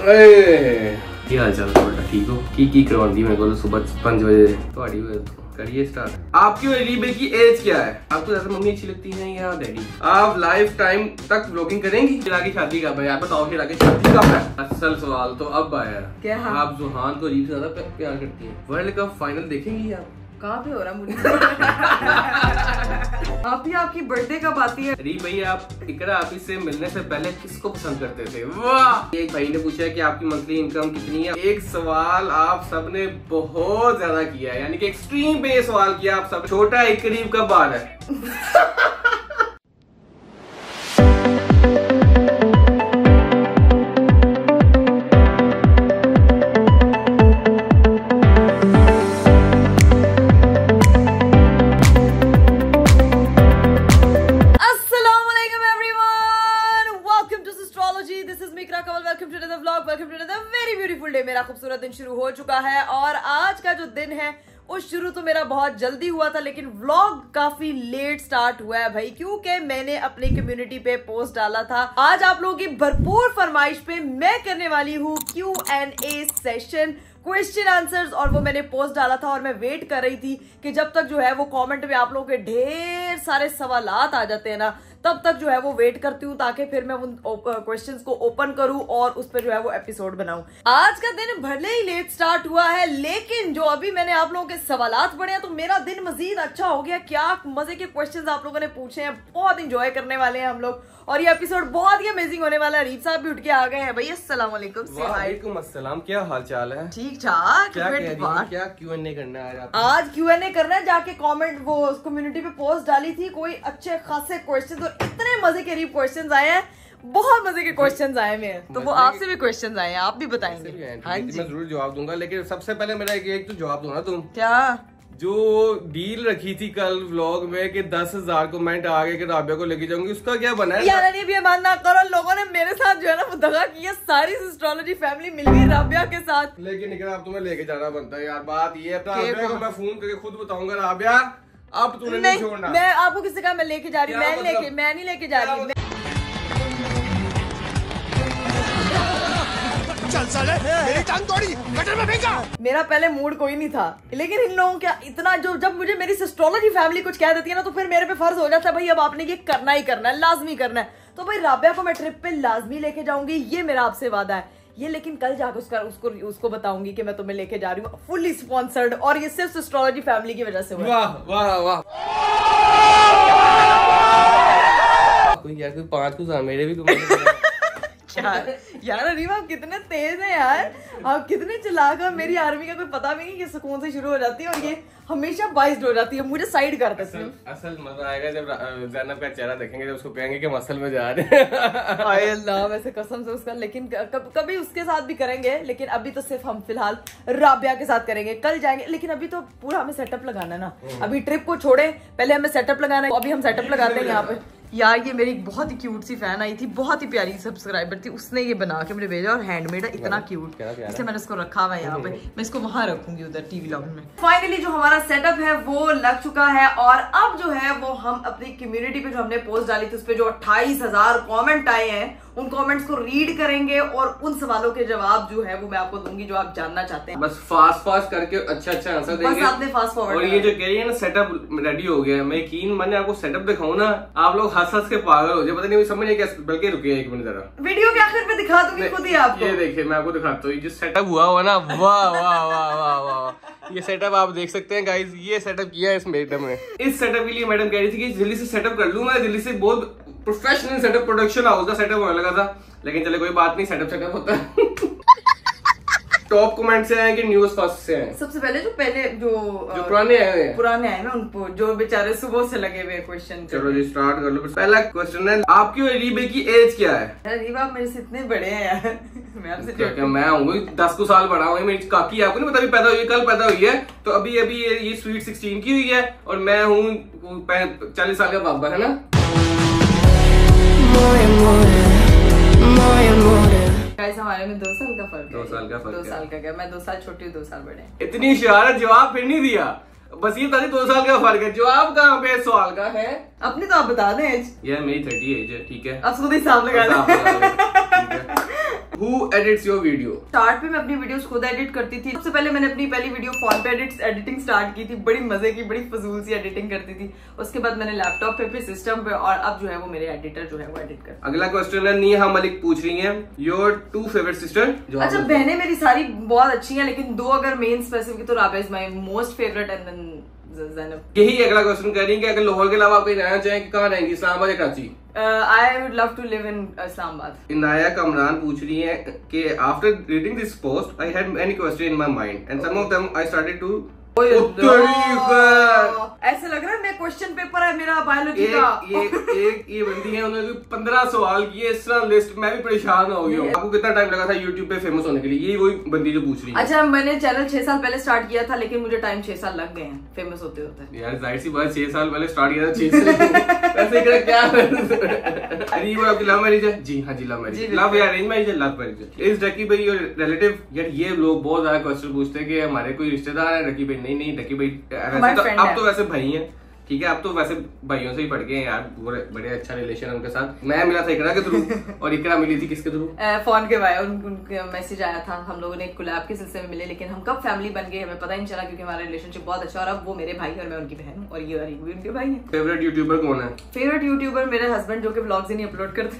ਕੀ हाल चाल ਤੁਹਾਡਾ ठीक हो की करवाती मेरे को तो सुबह 5 बजे ਤੁਹਾਡੀ करिए स्टार्ट। आपकी और रीबे की एज क्या है? आपको ज्यादा मम्मी अच्छी लगती है या डैडी? आप लाइफ टाइम तक व्लॉगिंग करेंगी? शिरा की शादी कब है? आप बताओ शिरा की शादी कब है? असल सवाल तो अब आया क्या? आप जुहान को रीब से ज्यादा प्यार करती हैं। वर्ल्ड कप फाइनल देखेंगी आप? कहाँ पे हो रहा मुझे? आप ही आपकी बर्थडे कब आती है? रीब भैया आप इकरा आप से मिलने से पहले किसको पसंद करते थे? वाह! एक भाई ने पूछा है कि आपकी मंथली इनकम कितनी है। एक सवाल आप सबने बहुत ज्यादा किया है, यानी कि एक्सट्रीम पे सवाल किया आप सब। छोटा एक करीब कब बार है? मेरा खूबसूरत दिन शुरू हो चुका है और आज का जो दिन है वो शुरू तो मेरा बहुत जल्दी हुआ था, लेकिन व्लॉग काफी लेट स्टार्ट हुआ है भाई, क्योंकि मैंने अपनी कम्युनिटी पे पोस्ट डाला था। आज आप लोगों की भरपूर फरमाइश पे मैं करने वाली हूँ Q&A सेशन, क्वेश्चन आंसर्स, और वो मैंने पोस्ट डाला था और मैं वेट कर रही थी कि जब तक जो है वो कमेंट में आप लोगों के ढेर सारे सवालात आ जाते हैं ना, तब तक जो है वो वेट करती हूँ ताकि फिर मैं उन क्वेश्चंस को ओपन करूँ और उस पर जो है वो एपिसोड बनाऊं। आज का दिन भले ही लेट स्टार्ट हुआ है, लेकिन जो अभी मैंने आप लोगों के सवालात पढ़े हैं तो मेरा दिन मजीद अच्छा हो गया। क्या मजे के क्वेश्चंस आप लोगों ने पूछे हैं, बहुत इंजॉय करने वाले हैं हम लोग और ये एपिसोड बहुत ही अमेजिंग होने वाला है। रीब साहब भी उठ के आ गए हैं भाई। अस्सलाम वालेकुम। वालेकुम अस्सलाम, क्या हाल चाल है? ठीक ठाक। क्या Q&A करना है आज Q&A करना है। जाके कमेंट वो कम्युनिटी पे पोस्ट डाली थी, कोई अच्छे खासे क्वेश्चन और इतने मजे के रीब क्वेश्चन आए हैं, बहुत मजे के क्वेश्चंस आए हैं, तो वो आपसे भी क्वेश्चंस आए हैं, आप भी बताएंगे। हाँ जी, मैं जरूर जवाब दूंगा, लेकिन सबसे पहले मेरा एक तो जवाब दो ना तुम। क्या जो डील रखी थी कल व्लॉग में कि 10,000 कमेंट आ गए कि राबिया को लेके जाऊंगी, उसका क्या बना है? यार नहीं भी मान ना करो, लोगों ने मेरे साथ जो है ना वो दगा किया, सारी एस्ट्रोलॉजी फैमिली मिल गई राबिया के साथ। लेकिन अब तुम्हें लेके जाना बनता है यार। बात ये है, राबिया को मैं फोन करके खुद बताऊंगा, राबिया अब तूने नहीं छोड़ना। मैं आपको किसी का मैं लेके जा रही हूँ, मैं नहीं लेके जा रही। मेरी टांग तोड़ी, गटर में फेंका। मेरा पहले मूड कोई नहीं था, लेकिन इन लोगों का इतना जब मुझे मेरी एस्ट्रोलॉजी फैमिली कुछ कह देती है ना, तो फिर मेरे पे फर्ज हो जाता है भाई अब आपने ये करना ही करना है, लाजमी करना है। तो भाई राबिया को मैं ट्रिप पे लाजमी लेके जाऊंगी, ये मेरा आपसे वादा है। ये लेकिन कल जाकर उसको बताऊंगी कि मैं तुम्हें लेके जा रही हूँ, फुल्ली स्पॉन्सर्ड, और ये सिर्फ एस्ट्रोलॉजी फैमिली की वजह से हुआ। वाह वाह वाह। कोई 5 कुछ मेरे भी यार अरीब आप कितने तेज हैं यार, आप कितने चलाक हैं। मेरी आर्मी का कोई पता भी नहीं कि सुकून से शुरू हो जाती है और ये हमेशा बाइस्ड हो जाती है, मुझे साइड कर देती है। असल मजा आएगा जब ज़ैनब का चेहरा देखेंगे, जब उसको कहेंगे कि मसल में जा रहे हैं। हाय अल्लाह, वैसे कसम से उसका, लेकिन कभी उसके साथ भी करेंगे, लेकिन अभी तो सिर्फ हम फिलहाल राबिया के साथ करेंगे। कल जाएंगे, लेकिन अभी तो पूरा हमें सेटअप लगाना है ना। अभी ट्रिप को छोड़े, पहले हमें सेटअप लगाना है, अभी हम सेटअप लगाते हैं यहाँ पे। यार ये मेरी बहुत ही क्यूट सी फैन आई थी, बहुत ही प्यारी सब्सक्राइबर थी, उसने ये बना के मुझे भेजा और हैंडमेड है, इतना क्यूट, इसलिए मैंने इसको रखा हुआ है यहाँ पे। मैं इसको वहां रखूंगी उधर टीवी लॉन में। फाइनली जो हमारा सेटअप है वो लग चुका है और अब जो है वो हम अपनी कम्युनिटी पे जो हमने पोस्ट डाली थी उस पे जो 28,000 कमेंट आए हैं, उन कमेंट्स को रीड करेंगे और उन सवालों के जवाब जो है वो मैं आपको दूंगी जो आप जानना चाहते हैं। बस फास्ट करके अच्छा आंसर देंगे। बस आपने फास्ट फॉरवर्ड। और ये जो कह रही है ना सेटअप रेडी हो गया, मैं यकीन मैंने आपको सेटअप दिखाऊं ना, आप लोग हंस के पागल हो जाए, पता नहीं समझ नहीं क्या। बल्कि रुकिए 1 मिनट जरा, वीडियो के आखिर में दिखा दूंगी खुद ही आपको। ये देखिए मैं आपको दिखाता हूँ जो सेटअप हुआ ना, वाह वाह वाह वाह वाह। ये सेटअप आप देख सकते हैं गाइस, ये सेटअप किया है इस मैडम ने। इस सेटअप के लिए मैडम कह रही थी कि जल्दी से सेटअप कर लूं मैं, जल्दी से बहुत प्रोफेशनल सेटअप, प्रोडक्शन हाउस का सेटअप होने लगा था, लेकिन चले कोई बात नहीं, सेटअप होता है। टॉप कमेंट से आए कि न्यूज़ फर्स्ट से आए? सबसे पहले जो पुराने आए हैं, पुराने आए ना उनको, जो बेचारे सुबह से लगे हुए क्वेश्चन। चलो जी स्टार्ट कर लो। पहला क्वेश्चन है, आपकी और रीबे की एज क्या है? रीबा आप मेरे से इतने बड़े हैं यार। मैं आपसे क्या मैं हूँ 10 साल बड़ा हूँ, मेरी काकी आपको नहीं पता, अभी पैदा हुई है, कल पैदा हुई है, तो अभी ये स्वीट 16 की हुई है और मैं हूँ 40 साल का बाबा, है ना। हमारे में 2 साल का फर्क है। 2 साल का फर्क। 2 साल का क्या, मैं 2 साल छोटी हूँ, 2 साल बड़े। इतनी शरारत, जवाब फिर नहीं दिया, बस ये बता दी 2 साल का फर्क है। जवाब कहाँ पे सवाल का है? अपनी तो आप बता दें एज। यार मेरी 30 एज है, ठीक है, अब खुद हिसाब लगा लें। Who edits your video? Start पे मैं अपनी वीडियोस खुद एडिट करती थी। सबसे पहले मैंने अपनी पहली वीडियो फोन पे एडिटिंग स्टार्ट की थी, बड़ी मजे की, बड़ी फजूल सी एडिटिंग करती थी। उसके बाद मैंने लैपटॉप पे, फिर सिस्टम पे, और अब जो है वो मेरे एडिटर जो है वो एडिट कर। अगला क्वेश्चन है नेहा मलिक पूछ रही है योर 2 फेवरेट सिस्टर। अच्छा, बहनें मेरी सारी बहुत अच्छी हैं, लेकिन 2 अगर मेन स्पेसिफिक तो Rabia is my most favourite and then Zainab. यही अगला क्वेश्चन करेंगे, अगर लाहौर के अलावा आप कहीं रहना चाहें कि कहाँ रहेंगे, इस्लामाबाद या Karachi? I would love to live in Islamabad. Inaya Kamran पूछ रही है कि after reading this post I had many question in my mind and some of them I started to. ऐसे लग रहा है मैं क्वेश्चन पेपर है मेरा बायोलॉजी का। ये बंदी है, उन्होंने 15 सवाल किए इस तरह लिस्ट, मैं भी परेशान हो गया हूँ। आपको कितना टाइम लगा था यूट्यूब पे फेमस होने के लिए? ये वही बंदी जो पूछ रही है। अच्छा, मैंने चैनल 6 साल पहले स्टार्ट किया था, लेकिन मुझे टाइम 6 साल लग गए हैं फेमस होते होते। यार जाहिर सी बात, 6 साल पहले स्टार्ट किया था, 6 साल ऐसे क्या? अरे वो आपकी लव मैरिज है? जी हाँ जी, लव मैरिज। लव या अरेंज मैरिज है? Love marriage. इज डकी भाई योर रिलेटिव? यार ये लोग बहुत ज्यादा क्वेश्चन पूछते हैं कि हमारे कोई रिश्तेदार है डकी भाई। नहीं, डकी भाई अब तो वैसे भाई हैं, ठीक है, अब तो वैसे भाइयों से ही पड़ गए हैं यार, बड़े अच्छा रिलेशन है उनके साथ। मैं मिला था इकरा के थ्रू और इकरा मिली थी किसके थ्रू? फोन के भाई, उनका मैसेज आया था, हम लोगों ने एक कोलैब के सिलसिले में मिले, लेकिन हम कब फैमिली बन गए हमें पता ही नहीं चला, क्योंकि हमारा रिलेशनशिप बहुत अच्छा। और अब वो मेरे भाई और मैं उनकी बहन हूँ, और ये भी उनके भाई हैं। फेवरेट यूट्यूबर कौन है? फेवरेट यूट्यूबर मेरे हस्बैंड, जो कि व्लॉग्स ही नहीं अपलोड करते।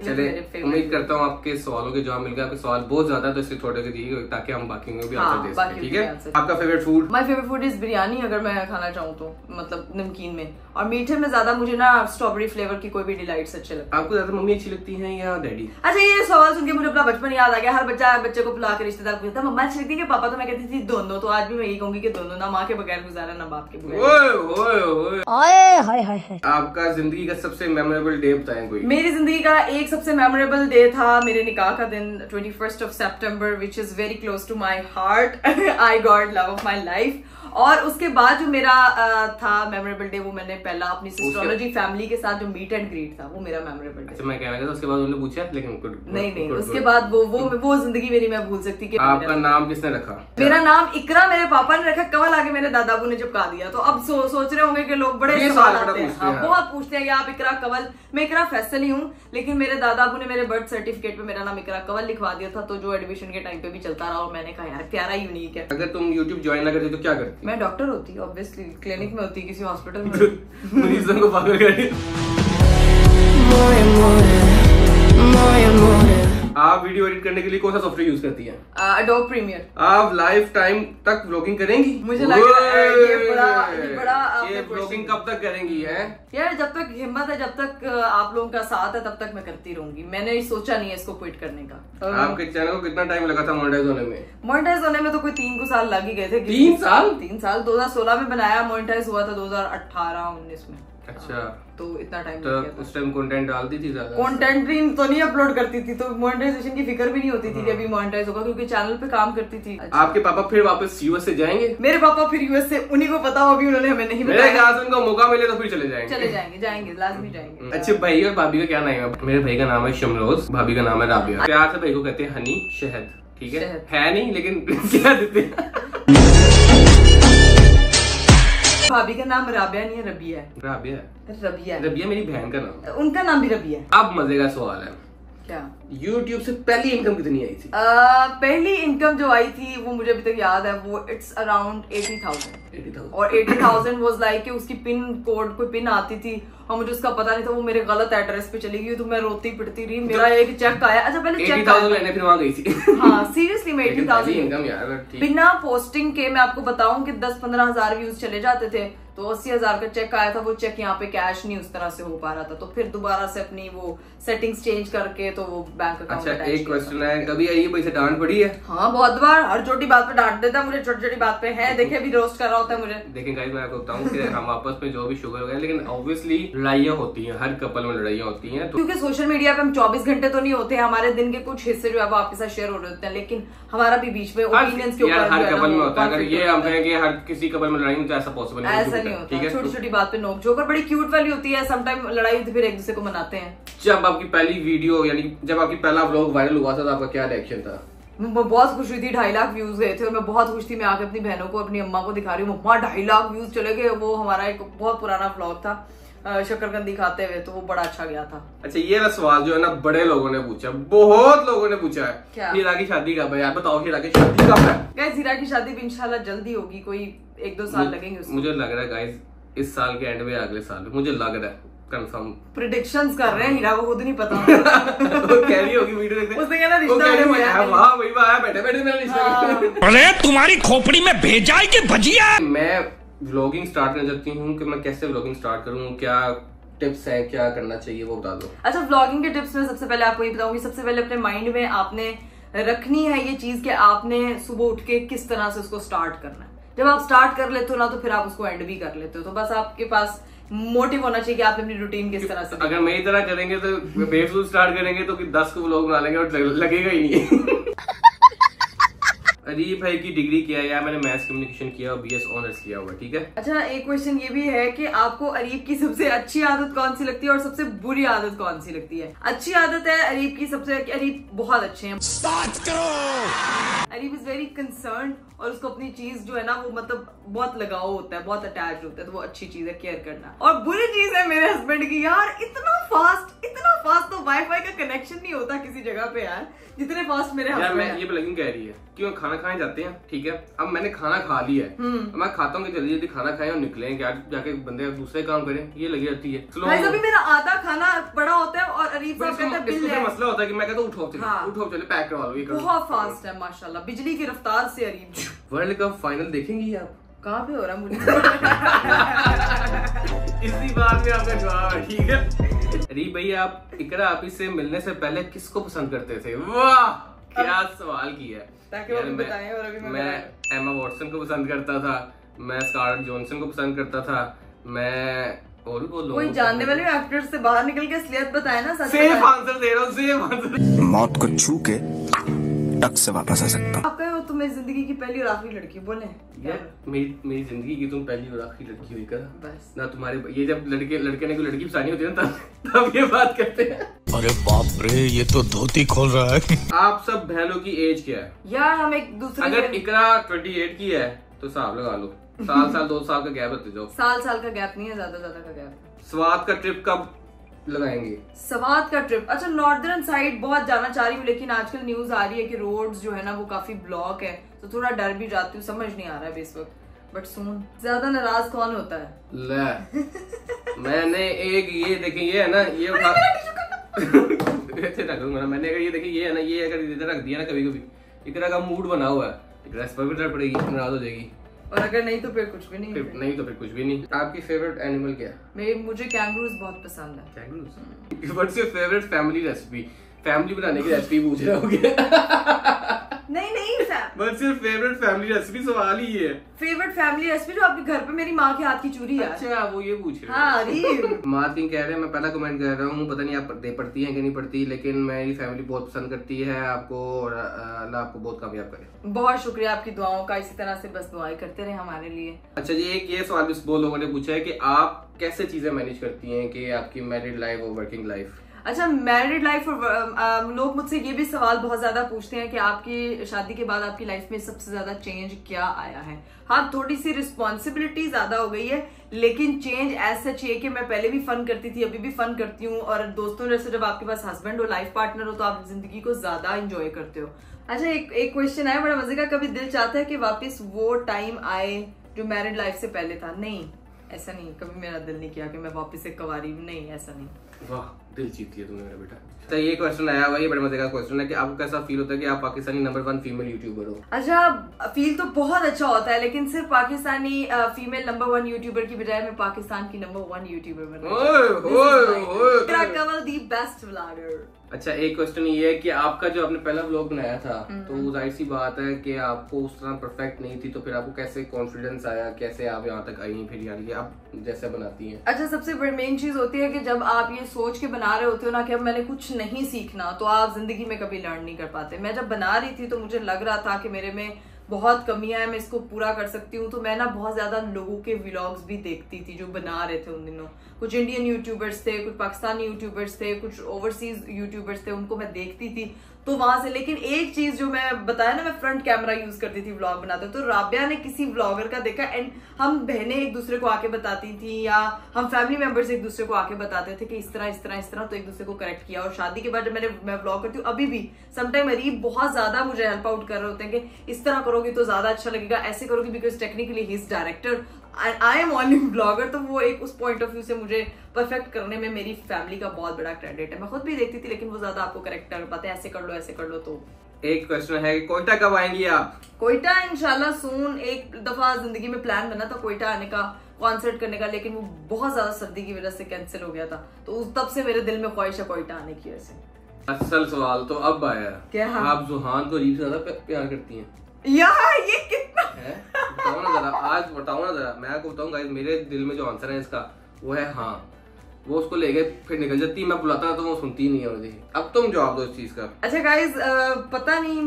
चले, उम्मीद करता हूँ आपके सवालों के जवाब मिल गए। आपके सवाल बहुत ज्यादा, तो इससे थोड़े से दिए ताकि हम बाकी भी आंसर दे सकें, ठीक है? आपका favourite food? My favourite food is biryani, अगर मैं खाना चाहूँ तो, मतलब नमकीन में। और मीठे में ज्यादा मुझे ना स्ट्रॉबेरी फ्लेवर की कोई भी डिलाइट्स अच्छे लगते हैं। आपको ज्यादा मम्मी अच्छी लगती है या डैडी? अच्छा, ये सवाल सुन के मुझे अपना बचपन याद आ गया। हर बच्चे को बुला के रिश्तेदार पूछता मम्मा अच्छी लगती है पापा, तो मैं कहती थी दोनों। तो आज भी मैं यही कहूंगी कि दोनों, ना माँ के बगैर गुजारा ना बाप के बगैर। आपका जिंदगी का सबसे मेमोरेबल डे बताएं कोई। मेरी जिंदगी का एक सबसे मेमोरेबल डे था मेरे निकाह का दिन, 21 सितंबर, which is very close to my heart. I got love of my life. और उसके बाद जो मेरा था मेमोरेबल डे, वो मैंने पहला अपनी सिस्ट्रोलॉजी फैमिली के साथ जो मीट एंड ग्रीट था, वो मेरा मेमोरेबल डे। अच्छा, मैं कह रहा था उसके बाद उन्होंने पूछा, लेकिन नहीं, उसके बाद वो जिंदगी मेरी मैं भूल सकती। आपका नाम किसने रखा? मेरा नाम इकरा मेरे पापा ने रखा, कवल आगे मेरे दादाबू ने चिपका दिया। तो अब सोच रहे होंगे कि लोग बड़े सवाल आते हैं, बहुत पूछते हैं कि आप इकरा कवल। मैं इकरा फैसल ही हूँ, लेकिन मेरे दादाबू ने मेरे बर्थ सर्टिफिकेट पे मेरा नाम इकरा कवल लिखवा दिया था, तो जो एडमिशन के टाइम पे भी चलता रहा। और मैंने कहा यार प्यारा यूनिक है। अगर तुम यूट्यूब ज्वाइन ना करती तो क्या करती? मैं डॉक्टर होती, ऑब्वियसली क्लिनिक में होती, किसी हॉस्पिटल में। मरीजों को पागल करती। आप वीडियो एडिट करने के लिए कौन सा सॉफ्टवेयर यूज करती हैं? Adobe Premiere. आप लाइफ टाइम तक व्लॉगिंग करेंगी? मुझे लग रहा है ये व्लॉगिंग कब तक करेंगी है? यार जब तक हिम्मत है, जब तक आप लोगों का साथ है, तब तक मैं करती रहूंगी। मैंने सोचा नहीं है इसको क्विट करने का। आपके चैनल को कितना टाइम लगा था मोनेटाइज होने में? मोनेटाइज होने में तो कोई 3 साल लग ही गए थे। 3 साल? 3 साल। 2016 में बनाया, मोनेटाइज हुआ था 2018-19 में। अच्छा, तो इतना टाइम तो उस टाइम कंटेंट डालती थी ज्यादा? कंटेंट भी तो नहीं अपलोड करती थी, तो मोनेटाइजेशन की फिक्र भी नहीं होती थी कि अभी मोनेटाइज होगा, क्योंकि चैनल पे काम करती थी। अच्छा। आपके पापा फिर वापस यूएस से जाएंगे? मेरे पापा फिर यूएस से, उन्हीं को पता हो, अभी उन्होंने हमें नहीं बताया। मेरे ख्याल से उनको मौका मिले तो फिर चले जाएंगे, लाजमी जाएंगे। अच्छे, भाई और भाभी का क्या नाम है? मेरे भाई का नाम है शमरोज, भाभी का नाम है राबिया। प्यार से भाई को कहते हैं हनी, शहद, ठीक है नहीं, लेकिन क्या देते हैं। भाभी का नाम राबिया नहीं है, रबिया है। रबिया मेरी बहन का नाम है, उनका नाम भी रबिया है। अब मजे का सवाल है, क्या YouTube से पहली इनकम कितनी आई थी? पहली इनकम जो आई थी वो मुझे अभी तक याद है, वो इट्स अराउंड 80,000। और 80,000 वाज लाइक कि उसकी पिन कोड, कोई पिन आती थी और मुझे उसका पता नहीं था, वो मेरे गलत एड्रेस पे चली गई, तो मैं रोती पिटती रही। मेरा एक चेक आया। अच्छा, पहले चेक 80,000 लेने फिर वहां गई थी। हाँ, सीरियसली मैं 80,000 इनकम यार, बिना पोस्टिंग के मैं आपको बताऊं कि 10-15 हजार व्यूज चले जाते थे, तो 80,000 का चेक आया था। वो चेक यहाँ पे कैश नहीं उस तरह से हो पा रहा था, तो फिर दोबारा से अपनी वो सेटिंग्स चेंज करके तो वो बैंक अकाउंट। अच्छा, एक क्वेश्चन है, कभी आई पैसे डांट पड़ी है? हाँ, बहुत बार, हर छोटी बात पे डांट देता मुझे, छोटी बात पे है। देखिए अभी रोस्ट कर रहा होता है मुझे। देखिए गाइस, मैं आपको बताऊं कि हम आपस में जो भी शुगर वगैरह, लेकिन ऑब्वियसली लड़ाइयाँ होती हैं, हर कपल में लड़ाइयाँ होती हैं, क्योंकि सोशल मीडिया पे हम 24 घंटे तो नहीं होते, हमारे दिन के कुछ हिस्से जो है वो आपके साथ शेयर हो रहे होते हैं, लेकिन हमारा भी बीच में ओपिनियंस के ऊपर हर कपल में होता है। अगर ये हम कहें कि हर किसी कपल में लड़ाई तो ऐसा पॉसिबल नहीं, ऐसा नहीं होता। छोटी छोटी बात पे नोक झोंक, और बड़ी क्यूट वाली होती है। समटाइम लड़ाई होती, फिर एक दूसरे को मनाते हैं। जब आपकी पहली वीडियो, यानी जब आपकी पहला व्लॉग वायरल हुआ था, तो आपका क्या रिएक्शन था? बहुत खुश हुई थी, 2.5 लाख व्यूज गए थे और मैं बहुत खुश थी। मैं आके अपनी बहनों को, अपनी अम्मा को दिखा रही हूँ, मम्मा 2.5 लाख व्यूज चले गए। वो हमारा एक बहुत पुराना व्लॉग था, शक्करकंदी खाते हुए, तो वो बड़ा अच्छा गया था। अच्छा ये वाला सवाल जो है ना बड़े लोगों ने पूछा, बहुत लोगों ने पूछा है, क्या? हीरा की शादी कब है? यार बताओ हीरा की शादी कब है? गाइस हीरा की शादी भी इंशाल्लाह जल्दी होगी, कोई 1-2 साल लगेंगे उसको। मुझे लग रहा है गाइस इस साल के एंड में अगले साल में, मुझे लग रहा है कंफर्म। प्रेडिक्शंस कर रहे हैं, हीरा को खुद नहीं पता। वो कह रही होगी वीडियो देखते, उसने कहना रिश्ता वाह भाई वाह बैठे बैठे मेरा रिश्ता। अरे तुम्हारी खोपड़ी में भेजा है कि भजिया? मैं व्लॉगिंग स्टार्ट करना चाहती हूँ कि मैं कैसे व्लॉगिंग स्टार्ट करूँ, क्या टिप्स हैं, क्या करना चाहिए वो बता दो। अच्छा व्लॉगिंग के टिप्स में सबसे पहले आपको ये बताऊंगी, सबसे पहले अपने माइंड में आपने रखनी है ये चीज कि आपने सुबह उठ के किस तरह से उसको स्टार्ट करना है। जब आप स्टार्ट कर लेते हो ना तो फिर आप उसको एंड भी कर लेते हो, तो बस आपके पास मोटिव होना चाहिए कि आप अपनी रूटीन किस तरह से। अगर मेरी तरह करेंगे तो बेफजूल स्टार्ट करेंगे तो 10 को व्लॉग बना लेंगे और लगेगा ही नहीं। अरीब भाई की डिग्री किया है, मैंने मैथ्स कम्युनिकेशन किया और बीएस ऑनर्स किया हुआ, ठीक है। अच्छा एक क्वेश्चन ये भी है कि आपको अरीब की सबसे अच्छी आदत कौन सी लगती है और सबसे बुरी आदत कौन सी लगती है? अच्छी आदत है अरीब की सबसे, अरीब बहुत अच्छे हैं, अरीब इज वेरी कंसर्न और उसको अपनी चीज जो है ना वो मतलब बहुत लगाव होता है, बहुत अटैच होता है, तो वो अच्छी चीज है केयर करना। और बुरी चीज है मेरे हस्बैंड की, यार इतना फास्ट तो वाईफाई का कनेक्शन नहीं होता किसी जगह पे यार जितने फास्ट मेरे हस्बैंड है। ये ब्लॉगिंग कह रही है क्यों खाना खाने जाते हैं, ठीक है, अब मैंने खाना खा लिया है, मैं खाता हूँ कि जल्दी जल्दी खाना खाएं और निकले, क्या जाके बंदे दूसरे काम करें, ये लगी रहती है। अभी मेरा आधा खाना बड़ा होता है और अरीब साहब कहता है बिल है। मसला होता है कि मैं कहता हूँ उठो चले पैक करवा लो, बहुत फास्ट है माशाल्लाह, बिजली की रफ्तार से अरीब। वर्ल्ड कप फाइनल देखेंगी आप? कहाँ पे हो रहा है मुझे? इसी बात में आपका जवाब है, ठीक है। अरीब भाई आप इकरा आप इससे मिलने से पहले किसको पसंद करते थे? वाह क्या सवाल किया है। मैं एमा वॉटसन को पसंद करता था, मैं स्कारलेट जॉनसन को पसंद करता था, मैं और भी बहुत कोई जानने वाले एक्टर्स से बाहर निकल के असलियत बताए ना। सेफ आंसर दे रहा हूँ, सेफ आंसर। मौत को छू के टक से वापस आ सकता। आप कहे हो तुम मेरी जिंदगी की पहली और आखिरी लड़की, बोले यार मेरी जिंदगी की तुम पहली और आखिरी लड़की हुई कर बस ना। तुम्हारे ये जब लड़के ने कोई लड़की फसानी होती है ना तब ये बात करते हैं। अरे बाप रे ये तो धोती खोल रहा है। आप सब बहनों की एज क्या है? यार हम एक दूसरे, अगर इकरा 28 की है तो हिसाब लगा लो, साल 2 साल का गैप होते जाओ। साल का गैप नहीं है, ज्यादा का गैप। स्वाद का ट्रिप कब लगाएंगे? स्वाद का ट्रिप, अच्छा नॉर्दर्न साइड बहुत जाना चाह रही हूँ, लेकिन आजकल न्यूज आ रही है कि रोड्स जो है ना वो काफी ब्लॉक है, तो थोड़ा डर भी जाती हूँ, समझ नहीं आ रहा है इस वक्त, बट सुन ज्यादा नाराज कौन होता है? ले मैंने एक ये देखी, ये है ना ये उठा मैंने अगर ये देखी ये है ना, ये अगर इधर रख दिया ना कभी कभी, इकरा का मूड बना हुआ है, इकरा इस पर भी डर पड़ेगी, नाराज हो जाएगी, और अगर नहीं तो फिर कुछ भी नहीं, नहीं तो फिर कुछ भी नहीं। आपकी फेवरेट एनिमल क्या है? मुझे कैंगरूज बहुत पसंद है। Kangaroos? What's your favourite family recipe? Family बनाने की रेसिपी पूछ रहे होगे। नहीं what's your favourite family recipe? सवाल ही है फेवरेट फैमिली रेसिपी जो आपके घर पे मेरी माँ के हाथ की चूरी है। अच्छा वो ये पूछ रहे हाँ, अरे मार्किंग कह रहे हैं, मैं पहला कमेंट कर रहा हूँ, पता नहीं आप पढ़ती हैं कि नहीं पढ़ती, लेकिन मेरी फैमिली बहुत पसंद करती है आपको और अल्लाह आपको बहुत कामयाब करे। बहुत शुक्रिया आपकी दुआओं का, इसी तरह से बस दुआएं करते रहे हमारे लिए। अच्छा जी एक ये सवाल भी बहुत लोगों ने पूछा है कि आप कैसे चीजें मैनेज करती हैं कि आपकी मैरिड लाइफ और वर्किंग लाइफ? अच्छा मैरिड लाइफ और लोग मुझसे ये भी सवाल बहुत ज्यादा पूछते हैं कि आपकी शादी के बाद आपकी लाइफ में सबसे ज्यादा चेंज क्या आया है? हाँ थोड़ी सी रिस्पॉन्सिबिलिटी ज्यादा हो गई है, लेकिन चेंज एज सच ये कि मैं पहले भी फन करती थी, अभी भी फन करती हूँ, और दोस्तों जैसे जब आपके पास हस्बैंड हो, लाइफ पार्टनर हो, तो आप जिंदगी को ज्यादा इंजॉय करते हो। अच्छा एक क्वेश्चन है बड़ा मजे का, कभी दिल चाहता है कि वापस वो टाइम आए जो मैरिड लाइफ से पहले था? नहीं ऐसा नहीं, कभी मेरा दिल नहीं किया कि मैं वापस से कुंवारी, नहीं ऐसा नहीं। वाह दिल जीत लिया तुमने मेरा बेटा। तो ये क्वेश्चन आया हुआ, ये बड़े मजे का क्वेश्चन है कि आपको कैसा फील होता है कि आप पाकिस्तानी नंबर 1 फीमेल यूट्यूबर हो? अच्छा फील तो बहुत अच्छा होता है, लेकिन सिर्फ पाकिस्तानी फीमेल नंबर 1 यूट्यूबर की बजाय मैं पाकिस्तान की नंबर 1 यूट्यूबर बन दी बेस्ट व्लॉगर। अच्छा एक क्वेश्चन ये है कि आपका जो आपने पहला व्लॉग बनाया था तो जाहिर सी बात है कि आपको उस तरह परफेक्ट नहीं थी, तो फिर आपको कैसे कॉन्फिडेंस आया, कैसे आप यहाँ तक आई फिर यार ये आप जैसे बनाती हैं? अच्छा सबसे बड़ी मेन चीज होती है कि जब आप ये सोच के बना रहे होते हो ना कि अब मैंने कुछ नहीं सीखना, तो आप जिंदगी में कभी लर्न नहीं कर पाते। मैं जब बना रही थी तो मुझे लग रहा था कि मेरे में बहुत कमियां हैं, मैं इसको पूरा कर सकती हूँ, तो मैं ना बहुत ज्यादा लोगों के व्लॉग्स भी देखती थी जो बना रहे थे उन दिनों। कुछ इंडियन यूट्यूबर्स थे, कुछ पाकिस्तानी यूट्यूबर्स थे, कुछ ओवरसीज यूट्यूबर्स थे, उनको मैं देखती थी, तो वहां से। लेकिन एक चीज जो मैं बताया ना, मैं फ्रंट कैमरा यूज करती थी व्लॉग बनाते, तो राबिया ने किसी व्लॉगर का देखा एंड हम बहनें एक दूसरे को आके बताती थी या हम फैमिली मेंबर्स एक दूसरे को आके बताते थे कि इस तरह इस तरह इस तरह, तो एक दूसरे को करेक्ट किया। और शादी के बाद जब मैं व्लॉग करती हूँ अभी भी समटाइम अरीब बहुत ज्यादा मुझे हेल्प आउट कर रहे होते हैं कि इस तरह करोगी तो ज्यादा अच्छा लगेगा, ऐसे करोगी, because technically he is director, I am only blogger. तो वो एक उस पॉइंट ऑफ व्यू से मुझे परफेक्ट करने में मेरी फैमिली का बहुत बड़ा क्रेडिट है। मैं खुद भी देखती थी लेकिन वो ज्यादा आपको करेक्ट कर पाते हैं, ऐसे कर लो ऐसे कर लो। तो एक क्वेश्चन है कि कोयटा कब आएंगी आप? कोयटा इंशाल्लाह सून। एक दफा जिंदगी में प्लान बना था कोयटा आने का, कॉन्सर्ट करने का, लेकिन वो बहुत ज्यादा सर्दी की वजह से कैंसिल हो गया था। तो तब से मेरे दिल में ख्वाहिश है कोयटा आने की। वैसे असल सवाल तो अब आया, क्या? आप जुहान को अरीब से ज्यादा प्यार करती हैं यार? ये कितना है? बताओ ना जरा, आज बताओ ना जरा। मैं आपको बताऊं गाइस, मेरे दिल में जो आंसर है इसका वो है हाँ। वो उसको ले गए फिर निकल जाती, मैं बुलाता ना तो वो सुनती ही नहीं है मुझे। अब तुम जवाब दो इस चीज का। अच्छा गाइज, पता नहीं,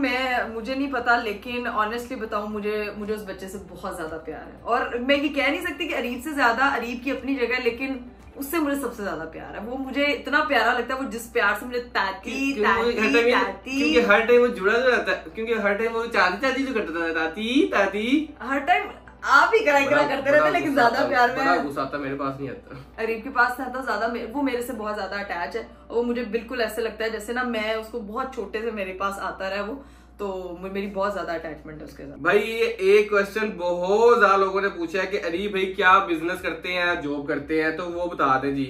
मुझे नहीं पता, लेकिन ऑनेस्टली बताऊं मुझे उस बच्चे से बहुत ज्यादा प्यार है। और मैं ये कह नहीं सकती कि अरीब से ज्यादा, अरीब की अपनी जगह है, लेकिन उससे मुझे सबसे ज्यादा प्यार है। वो मुझे इतना प्यारा लगता है, वो जिस प्यार से मुझे ताती ताती ताती, क्योंकि हर टाइम वो जुड़ा जो रहता है, क्योंकि हर टाइम वो चाची चाची जो करता था, ताती ताती हर टाइम आप भी करा करते रहते, लेकिन ज्यादा प्यार में बड़ा गुस्सा आता, मेरे पास नहीं आता। अरीब के पास था तो ज्यादा, वो मेरे से बहुत ज्यादा अटैच है। और वो मुझे बिल्कुल ऐसे लगता है जैसे ना मैं उसको बहुत छोटे से मेरे पास आता रहा वो, तो मेरी बहुत ज्यादा अटैचमेंट है उसके साथ। भाई ये एक क्वेश्चन बहुत ज्यादा लोगों ने पूछा है कि अरीब भाई क्या बिजनेस करते हैं, जॉब करते हैं, तो वो बता दें जी।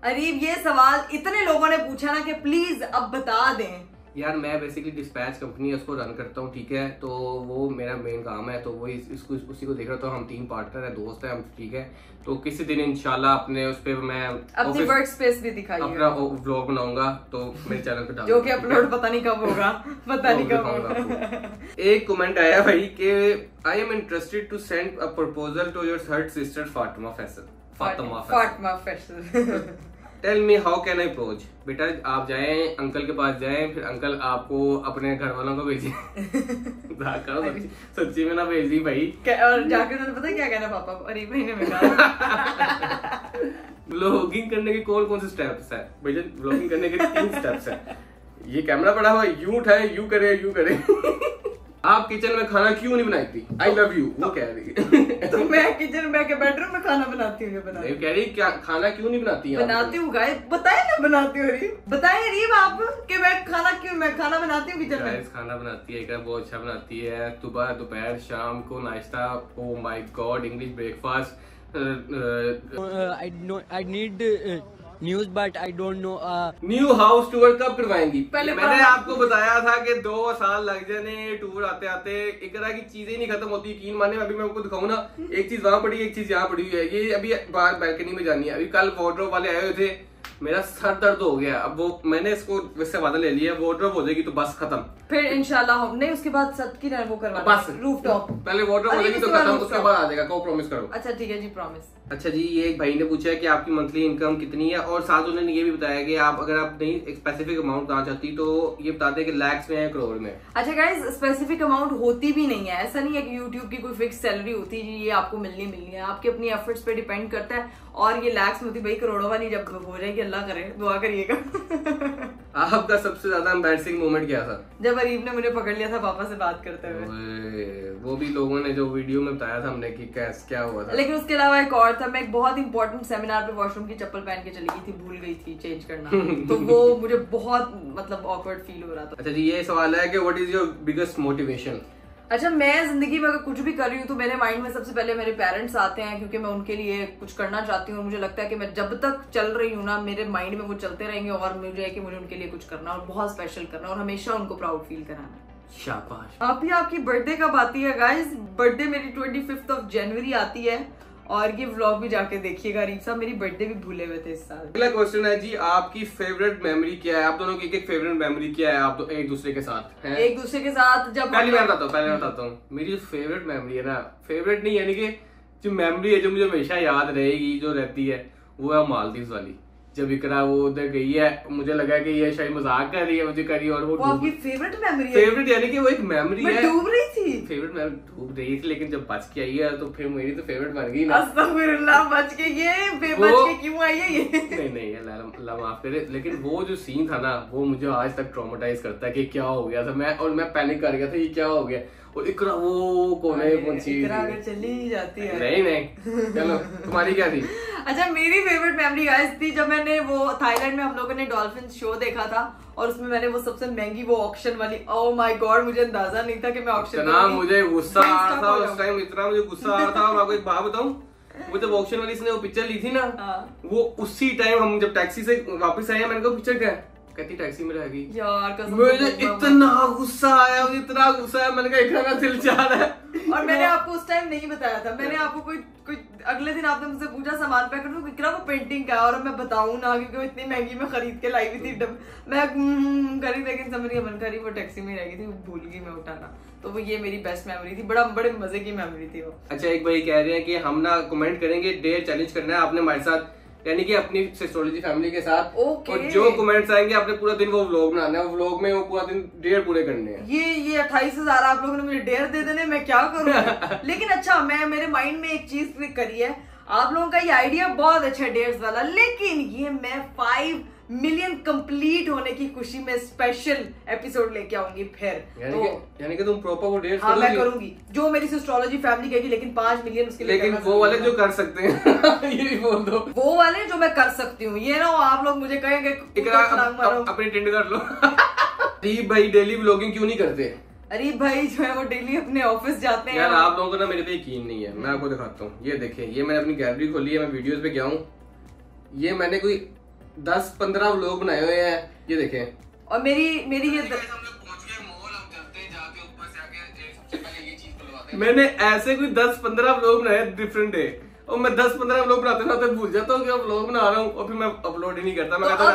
अरीब ये सवाल इतने लोगों ने पूछा ना कि प्लीज अब बता दें। यार मैं बेसिकली डिस्पैच कंपनी है उसको रन करता हूँ, ठीक है, तो वो मेरा मेन काम है। तो वो इसको उसी को देख रहा था। हम 3 पार्टनर है, दोस्त है हम, ठीक है। तो किसी दिन इंशाल्लाह अपने उस पे मैं अपनी वर्क स्पेस भी दिखाइए, अपना व्लॉग बनाऊंगा तो मेरे चैनल पे डाल, जो कि अपलोड पता नहीं कब होगा, पता नहीं कब होगा। एक कमेंट आया भाई कि I am interested to send a proposal to your third sister Fatima Faisal. Tell me how can I approach. बेटा आप जाएं अंकल के पास जाएं, फिर अंकल आपको अपने घर वालों को भेजें। सच्ची में ना भेजी भाई। और जाकर उन्होंने पता क्या कहना, पापा अरीब भाई ने मेरा व्लॉगिंग करने के कौन कौन से स्टेप्स है भैया? व्लॉगिंग करने के 3 स्टेप्स है। ये कैमरा पड़ा हुआ, यू उठाए, यू करे। आप किचन में खाना क्यों नहीं बनाती? आई लव यू, वो कह रही। तो मैं किचन में के बेडरूम में खाना बनाती हूँ, कह रही क्या खाना क्यों नहीं बनाती? बनाती हूँ गाइस, बताए ना बनाती हूँ। बताए अरीब आप कि मैं खाना बनाती हूँ किचन में। खाना बनाती है, बहुत अच्छा बनाती है। सुबह दोपहर शाम को नाश्ता। Oh my God, English breakfast. I need news but I don't know. New house tour कब करवाएंगी? पहले मैंने आपको बताया था कि 2 साल लग जाने टूर आते आते। एक तरह की चीजें नहीं खत्म होती, यकीन माने। अभी मैं आपको दिखाऊं ना, एक चीज वहां पड़ी, एक चीज यहाँ पड़ी हुई है। ये अभी बाहर बैल्कनी में जानी है। अभी कल वार्डरोब वाले आए हुए थे, मेरा सर दर्द हो गया। अब वो मैंने इसको वैसे वादा ले लिया, वार्डरोब हो जाएगी तो बस खत्म। फिर इंशाल्लाह नहीं, उसके बाद सत की वो करवा बस रूफटॉप। पहले वार्डरोब हो जाएगी तो खत्म, उसके बाद आ जाएगा। को प्रॉमिस करो। अच्छा ठीक है जी, प्रॉमिस। अच्छा जी, ये एक भाई ने पूछा है कि आपकी मंथली इनकम कितनी है, और साथ उन्होंने ये भी बताया कि आप अगर आप नहीं एक स्पेसिफिक अमाउंट बताना चाहती तो ये बता दें कि लैक्स में है, करोड़ में। अच्छा गाइस, स्पेसिफिक अमाउंट होती भी नहीं है। ऐसा नहीं है कि यूट्यूब की कोई फिक्स सैलरी होती है ये आपको मिलनी है। आपकी अपनी एफर्ट्स पे डिपेंड करता है। और ये लैक्स में होती भाई, करोड़ों वाली जब हो जाएगी, अल्लाह करे, दुआ करिएगा। आपका सबसे ज्यादा एम्बैरसिंग मोमेंट क्या था? जब अरीब ने मुझे पकड़ लिया था पापा से बात करते हुए। वो भी लोगों ने जो वीडियो में बताया था हमने कि कैसे क्या हुआ था। लेकिन उसके अलावा एक और था, मैं एक बहुत इंपॉर्टेंट सेमिनार पे वॉशरूम की चप्पल पहन के चली गई थी, भूल गई थी चेंज करना। तो वो मुझे बहुत मतलब ऑकवर्ड फील हो रहा था। अच्छा जी, ये सवाल है कि what is your biggest motivation? अच्छा, मैं जिंदगी में अगर कुछ भी कर रही हूँ तो मेरे माइंड में सबसे पहले मेरे पेरेंट्स आते हैं, क्योंकि मैं उनके लिए कुछ करना चाहती हूँ। मुझे लगता है कि मैं जब तक चल रही हूँ ना, मेरे माइंड में वो चलते रहेंगे और मुझे है कि मुझे उनके लिए कुछ करना और बहुत स्पेशल करना और हमेशा उनको प्राउड फील कराना। शाबाश। आपकी बर्थडे कब आती है गाइस? बर्थडे मेरी 25 जनवरी आती है। और ये व्लॉग भी जाके देखिएगा। अरीब साहब मेरी बर्थडे भी भूले हुए थे इस साल। अगला क्वेश्चन है जी, आपकी फेवरेट मेमोरी क्या है? आप दोनों की एक फेवरेट मेमोरी क्या है आप तो एक दूसरे के साथ हैं? एक दूसरे के साथ जब पहले मैं बताता हूँ। मेरी जो फेवरेट मेमोरी है ना, फेवरेट नहीं यानी कि जो मेमोरी है जो मुझे हमेशा याद रहेगी, जो रहती है, वो है मालदीव्स वाली। जब इकरा वो उधर गई है, मुझे लगा कि ये शायद मजाक कर रही है मुझे करी, और वो आपकी फेवरेट मेमोरी है? फेवरेट यानी कि वो एक मेमोरी है। डूब रही थी, फेवरेट मेमोरी डूब रही थी, लेकिन जब बच के आई है तो फिर मेरी तो फेवरेट बन गई ना। अस्तगफिरुल्लाह, बच के ये बेबच के क्यों आई है ये? नहीं अल्लाह माफ करे, लेकिन वो जो सीन था ना वो मुझे आज तक ट्रॉमेटाइज करता है कि क्या हो गया था। मैं पैनिक कर गया था, ये क्या हो गया। और इकरा वो कोने पहुंची, इकरा अगर चली ही जाती है। नहीं चलो तुम्हारी क्या थी? अच्छा, मेरी फेवरेट मेमोरी गाइस थी जब मैंने वो थाईलैंड में हम लोगों ने डॉल्फिन शो देखा था, और उसमें मैंने वो सबसे महंगी वो ऑक्शन वाली, ओह माय गॉड, मुझे अंदाजा नहीं था कि मैं ऑक्शन इतना मुझे गुस्सा आ रहा था उस टाइम, इतना मुझे गुस्सा आ रहा था। मैं आपको एक बात बताऊं, वो जब ऑक्शन वाली इसने वो पिक्चर ली थी ना, वो उसी टाइम हम जब टैक्सी से वापस आए, मैंने कहा पिक्चर क्या है, कहती टैक्सी में रह गई। यार कसम, मुझे इतना गुस्सा आया, इतना गुस्सा आया, मैंने कहा इतना दिल चाह रहा है। और मैंने आपको उस टाइम नहीं बताया था, मैंने आपको कोई अगले दिन आपने मुझसे पूछा सामान पैक करूं, इकरा वो पेंटिंग का, और मैं बताऊं ना क्योंकि वो इतनी महंगी मैं खरीद के लाई हुई थी। मैं करी, लेकिन समझ गई मन करी, वो टैक्सी में रह गई थी, वो भूल गई मैं उठाना। तो वो ये मेरी बेस्ट मेमोरी थी, बड़े मजे की मेमोरी थी वो। अच्छा, एक भाई कह रहे हैं कि हम ना कमेंट करेंगे, डेयर चैलेंज करना है आपने हमारे साथ, यानी कि अपनी सिस्टोलॉजी फैमिली के साथ। और जो कमेंट्स आएंगे आपने पूरा दिन वो व्लॉग बनाना है, वो व्लॉग में वो पूरा दिन डेयर पूरे करने हैं। ये 28,000 आप लोगों ने मुझे डेयर दे देने, मैं क्या करूँ? लेकिन अच्छा, मैं मेरे माइंड में एक चीज क्लिक करी है, आप लोगों का ये आइडिया बहुत अच्छा है डेयर्स वाला, लेकिन ये मैं 5 मिलियन कंप्लीट होने की खुशी में स्पेशल एपिसोड लेके आऊंगी फिर। यानी कि तुम प्रॉपर वो डेयर्स हाँ, मैं करूंगी जो मेरी एस्ट्रोलॉजी फैमिली कहेगी, लेकिन 5 मिलियन उसके लिए। लेकिन वो वाले जो कर सकते हैं ये भी बोल दो, वो वाले जो मैं कर सकती हूँ, ये ना आप लोग मुझे कहेंगे अपनी टिंड कर लो। अरीब भाई डेली व्लॉगिंग क्यों नहीं करते? अरीब भाई जो है वो डेली अपने ऑफिस जाते हैं। यार आप लोगों को ना मेरे पे यकीन नहीं है, मैं आपको दिखाता हूँ। ये देखिए, ये मैंने अपनी गैलरी खोली है, मैं वीडियोस पे गया हूँ, ये मैंने कोई 10-15 व्लॉग बनाए हुए हैं, ये देखें। और मेरी ये मैंने ऐसे कोई 10-15 व्लॉग बनाए डिफरेंट डे, और मैं 10-15 व्लॉग बनाते भूल जाता हूँ कि अब व्लॉग बना रहा हूँ, और फिर मैं अपलोड ही नहीं करता। मैं तो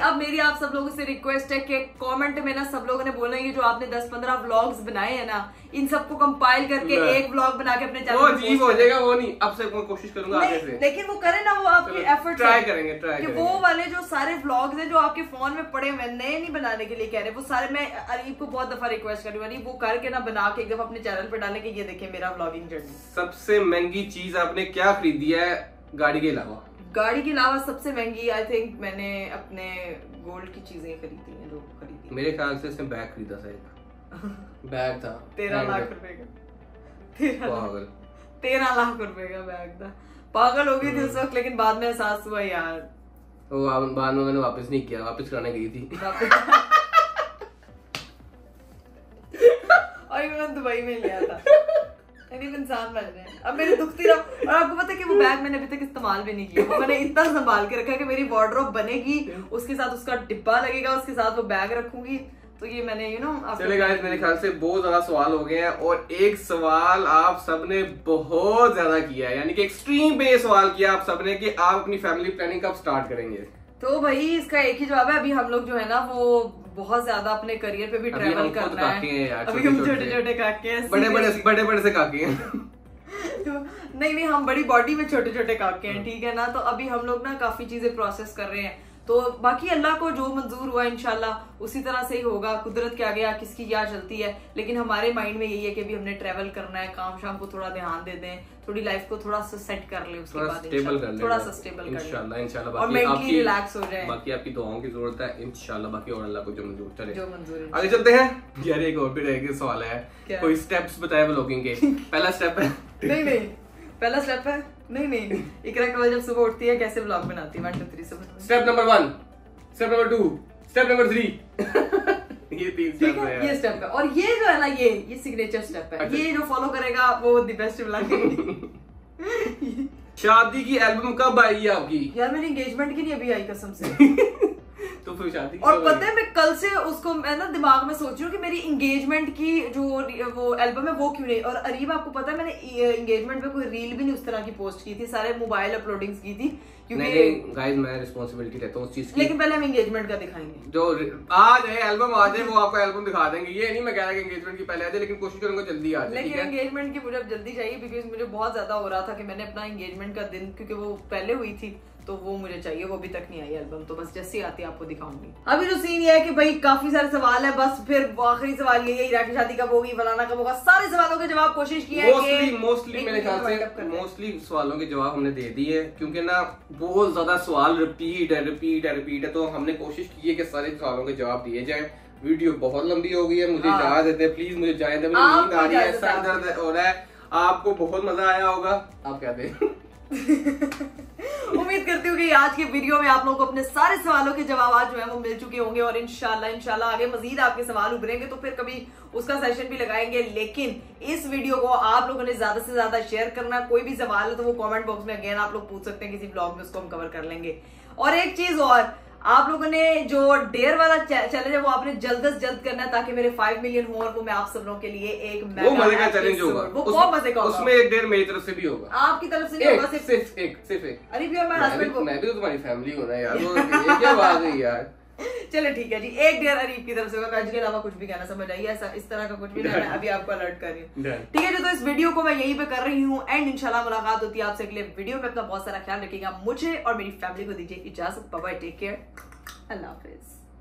अब मेरी आप सब लोगों से रिक्वेस्ट है कि कमेंट में ना सब लोगों ने बोलना है, जो आपने 10-15 व्लॉग्स बनाए हैं ना, इन सबको कंपाइल करके एक व्लॉग बना के अपने चैनल पे अजीब हो जाएगा, वो नहीं, अब से मैं कोशिश करूंगा आगे से। लेकिन वो करे ना, वो आपकी एफर्ट ट्राई करेंगे वो वाले जो सारे व्लॉग्स हैं जो आपके फोन में पड़े हुए नए नहीं बनाने के लिए कह रहे, वो सारे मैं अरीब को बहुत दफा रिक्वेस्ट कर रही हूँ, वो करके ना बना के एक दफा अपने चैनल पे डालने के, ये देखिए मेरा व्लॉगिंग जर्नी। सबसे महंगी चीज आपने क्या खरीदी है गाड़ी के अलावा? गाड़ी के अलावा सबसे महंगी आई थिंक मैंने अपने गोल्ड की चीजें खरीदी हैं, जो खरीदी। मेरे ख्याल से इसने बैग खरीदा था, एक बैग था 13 लाख रुपए का। 13 लाख रुपए का बैग था। पागल हो गई थी उस वक्त, लेकिन बाद में एहसास हुआ यार, वो बाद में मैंने वापस नहीं किया, वापस कराने गई थी। और मैंने दुबई में लिया था। इंसान बन रहे हैं अब मेरी दुखती रहो। और आपको पता है कि वो बैग मैंने अभी तक इस्तेमाल भी नहीं किया, मैंने इतना संभाल के रखा है कि मेरी वार्डरोब बनेगी, उसके साथ उसका डिब्बा लगेगा, उसके साथ वो बैग रखूंगी। तो ये मैंने चले गाइस, मेरे ख्याल से बहुत ज्यादा सवाल हो गए हैं, और एक सवाल आप सबने बहुत ज्यादा किया है, यानी कि एक्सट्रीम पे सवाल किया आप सबने कि आप अपनी फैमिली प्लानिंग कब स्टार्ट करेंगे। तो भाई इसका एक ही जवाब है, अभी हम लोग जो है ना वो बहुत ज्यादा अपने करियर पे भी ट्रैवल करना है। अभी हम छोटे काके हैं, बड़े से काके हैं। तो नहीं हम बड़ी बॉडी में छोटे काके हैं, ठीक है ना। तो अभी हम लोग ना काफी चीजें प्रोसेस कर रहे हैं, तो बाकी अल्लाह को जो मंजूर हुआ इंशाल्लाह उसी तरह से ही होगा। कुदरत के आगे किसकी क्या चलती है, लेकिन हमारे माइंड में यही है कि अभी हमने ट्रैवल करना है, काम शाम को थोड़ा ध्यान दे दें, थोड़ी लाइफ को थोड़ा सा सेट कर ले, उसके बाद थोड़ा सा स्टेबल कर इंशाल्लाह, और मेंटली रिलैक्स हो जाए। बाकी आपकी दुआओं की जरूरत है इंशाल्लाह, बाकी और अल्लाह को जो मंजूर चले, जो मंजूर। आगे चलते हैं। यार एक और भी रहेगा सवाल है, कोई स्टेप्स बताए व्लॉगिंग के। पहला स्टेप है नहीं पहला स्टेप है नहीं इकरा कल जब सुबह उठती है कैसे व्लॉग बनाती है, 1 2 3 सब। Step number 1, step number 2, step number 3। ये 3 स्टेप है, ये स्टेप का। और ये जो है ना ये सिग्नेचर स्टेप है। ये जो फॉलो करेगा वो द बेस्ट व्लॉगिंग। शादी की एल्बम कब आई आपकी? यार मेरी एंगेजमेंट की नहीं अभी आई कसम से। तो फिर शादी और पता है मैं कल से उसको मैं ना दिमाग में सोच रही हूँ कि मेरी एंगेजमेंट की जो वो एल्बम है वो क्यों नहीं। और अरीब आपको पता है मैंने एंगेजमेंट पे कोई रील भी नहीं उस तरह की पोस्ट की थी, सारे मोबाइल अपलोडिंग्स की थी क्योंकि गाइस मैं रिस्पांसिबिलिटी लेता हूँ उस चीज की। लेकिन पहले हम एंगेजमेंट का दिखाएंगे, जो आज है एल्बम आ जाए वो आपको एल्बम दिखा देंगे। ये नहीं मैं कह रहा कि एंगेजमेंट की पहले आ जाए, लेकिन कोशिश करूंगा जल्दी आ जाए। लेकिन एंगेजमेंट की मुझे जल्दी चाहिए बिकॉज मुझे बहुत ज्यादा हो रहा था कि मैंने अपना एंगेजमेंट का दिन, क्योंकि वो पहले हुई थी तो वो मुझे चाहिए, वो अभी तक नहीं आई एल्बम, तो बस जैसे आती है आपको दिखाऊंगी। अभी जो सीन ये है कि भाई काफी सारे सवाल है, बस फिर आखिरी सवाल यही है हीरा की शादी कब होगी, फलाना कब होगा, सारे सवालों के जवाब कोशिश किया है। मोस्टली मेरे ख्याल से मोस्टली सवालों के जवाब हमने दे दिए, क्योंकि ना बहुत ज्यादा सवाल रिपीट है, तो हमने कोशिश की है कि सारे सवालों के जवाब दिए जाए। वीडियो बहुत लंबी हो गई है, मुझे इजाजत है, प्लीज मुझे जाने दे, मुझे नींद आ रही है, सर दर्द हो रहा है। आपको बहुत मजा आया होगा, आप क्या दें। उम्मीद करती हूँ कि आज के वीडियो में आप लोगों को अपने सारे सवालों के जवाब जो है वो मिल चुके होंगे, और इंशाल्लाह आगे मजीद आपके सवाल उभरेंगे तो फिर कभी उसका सेशन भी लगाएंगे। लेकिन इस वीडियो को आप लोगों ने ज्यादा से ज्यादा शेयर करना। कोई भी सवाल है तो वो कमेंट बॉक्स में अगेन आप लोग पूछ सकते हैं, किसी ब्लॉग में उसको हम कवर कर लेंगे। और एक चीज और, आप लोगों ने जो डेयर वाला चैलेंज है वो आपने जल्द से जल्द करना है ताकि मेरे 5 मिलियन हो, और वो मैं आप सब लोगों के लिए एक मजे का चैलेंज होगा, वो बहुत मजे का होगा। उसमें एक डेयर मेरी तरफ से भी होगा, आपकी तरफ से नहीं होगा, सिर्फ एक। अरे भी और मैं हस्बैंड को, मैं भी तो तुम्हारी फैमिली हूं ना यार, ये क्या बात है यार। चलो ठीक है जी, एक डेयर अरीब की तरफ से होगा, के अलावा कुछ भी कहना समझ आइए, ऐसा इस तरह का कुछ भी नहीं, मैं अभी आपको अलर्ट कर रही हूँ, ठीक है जी। तो इस वीडियो को मैं यहीं पे कर रही हूँ एंड इंशाल्लाह मुलाकात होती है आपसे अगले वीडियो में। अपना बहुत सारा ख्याल रखिएगा, मुझे और मेरी फैमिली को दीजिए इजाजत, बाय बाय, टेक केयर, अल्लाह हाफिज।